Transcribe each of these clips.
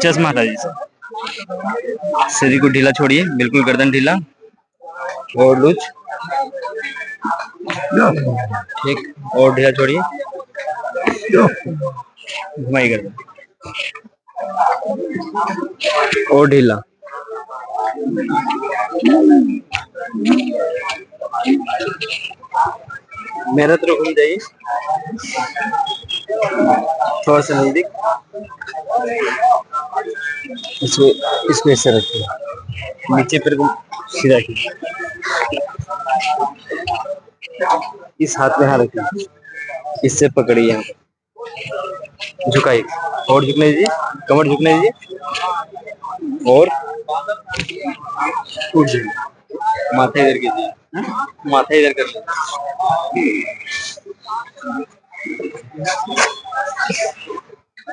चश्मा हटा दीजिए। शरीर को ढीला छोड़िए, बिल्कुल गर्दन ढीला और लूज। ठीक, और ढीला छोड़िए, घुमाइए गर्दन और ढीला। मेरा तरफ घूम जाइए, थोड़ा सा नजदीक। इसको ऐसे रखिए, नीचे पैर को सीधा कीजिए, इस हाथ में हाथ रखिए, इससे पकड़िए, यहाँ पर झुकाइए और झुकने दीजिए, कमर झुकने दीजिए और उठ जाइए। माथा इधर कीजिए, माथा इधर कर लीजिए।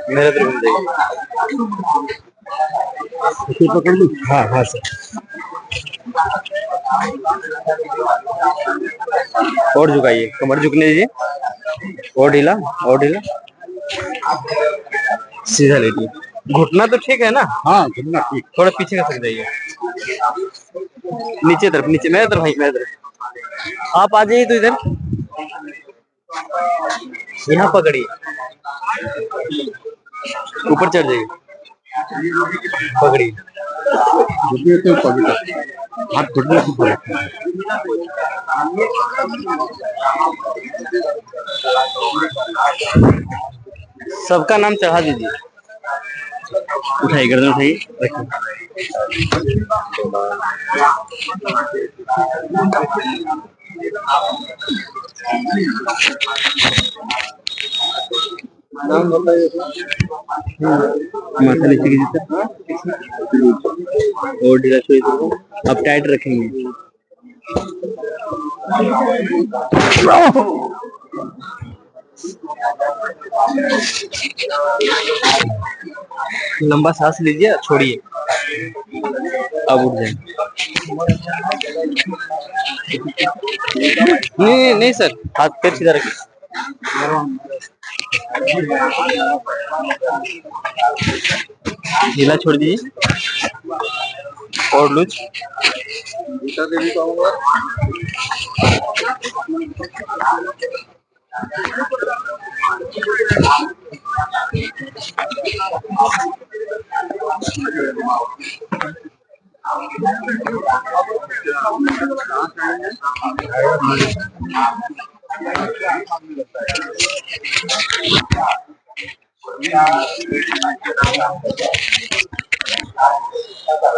मेरा तरफ घूम जाइए, पकड़ लूं? हाँ हाँ सर, और झुकाइए, कमर झुकने दीजिए और ढीला और ढीला, सीधा लेटिए। घुटना तो ठीक है ना? हाँ घुटना ठीक। थोड़ा पीछे का सक जाइए, नीचे तरफ, नीचे मेरे तरफ भाई, मेरे तरफ आप आ जाइए। तो इधर यहाँ पकड़िए, ऊपर चढ़ जाइए, पकड़िए, हाथ घुटने के ऊपर। सबका नाम चढ़ा दीजिए, उठाइए गर्दन उठाइए, रखिए। नाम बताइए, माथा नीचे कीजिए और ढीला छोड़िए। अब टाइट रखेंगे, लंबा सांस लीजिए, छोड़िए, अब उठ जाए। नहीं नहीं सर, हाथ पैर सीधा रखिए, ढीला छोड़ दीजिए और लूज।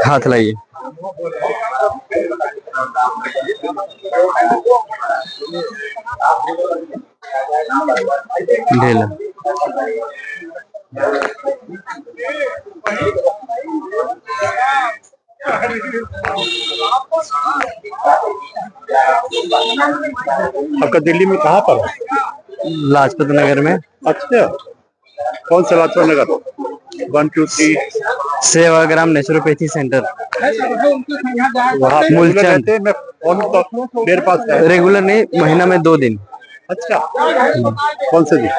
हाथ लाइए, ढीला, आपका दिल्ली में कहाँ पर? लाजपत नगर में। अच्छा, कौन सा लाजपत नगर? 1 2 3 सेवाग्राम नेचुरोपैथी सेंटर, वहाँ मूलचंद। मैं फोन तो देर पास है। रेगुलर नहीं, महीना में 2 दिन। अच्छा, कौन से दिन?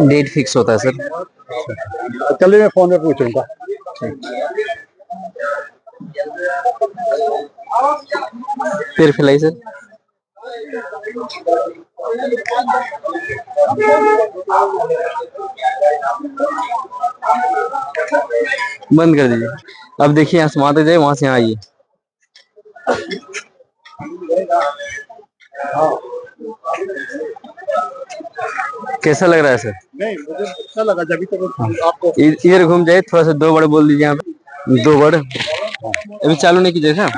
डेट फिक्स होता है सर। चलिए मैं फोन में पूछूंगा। फिर फैलाई सर, बंद कर दीजिए। अब देखिए यहाँ से वहां तक जाए, वहां से यहाँ आइए। कैसा लग रहा है सर? नहीं, मुझे अच्छा लगा जब तक आपको। इधर घूम जाए, थोड़ा सा 2 वर्ड बोल दीजिए यहाँ पे, 2 वर्ड। अभी चालू नहीं कीजिए सर,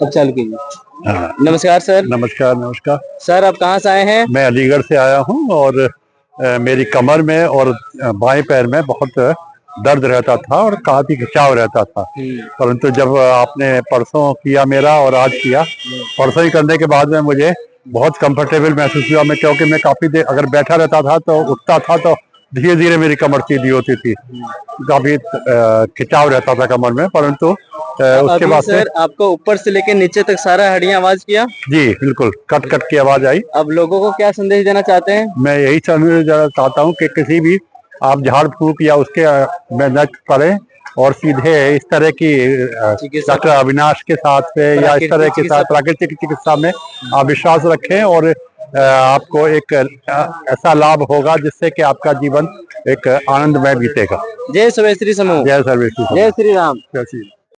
अब चालू कीजिए। नमस्कार सर। नमस्कार नमस्कार सर, आप कहाँ से आए हैं? मैं अलीगढ़ से आया हूँ और मेरी कमर में और बाएं पैर में बहुत दर्द रहता था और काफी खिंचाव रहता था। परंतु जब आपने परसों किया मेरा और आज किया, परसों ही करने के बाद में मुझे बहुत कंफर्टेबल महसूस हुआ। मैं क्योंकि मैं काफी देर अगर बैठा रहता था तो उठता था तो धीरे धीरे मेरी कमर सीधी होती थी, काफी खिंचाव रहता था कमर में। परंतु उसके अभी बाद से सर आपको ऊपर से लेके नीचे तक सारा हड्डियां आवाज किया। जी बिल्कुल कट कट की आवाज आई। अब लोगों को क्या संदेश देना चाहते हैं? मैं यही संदेश देना चाहता हूँ कि किसी भी आप झाड़ फूक या उसके में न पड़े और सीधे इस तरह की चिकित्सा डॉक्टर अविनाश के साथ में या इस तरह के साथ प्राकृतिक चिकित्सा में आप विश्वास रखें और आपको एक ऐसा लाभ होगा जिससे कि आपका जीवन एक आनंदमय बीतेगा। जय सर्वेश्वरी समूह, जय सर्वेश्वरी, जय श्री राम। जय श्री राम।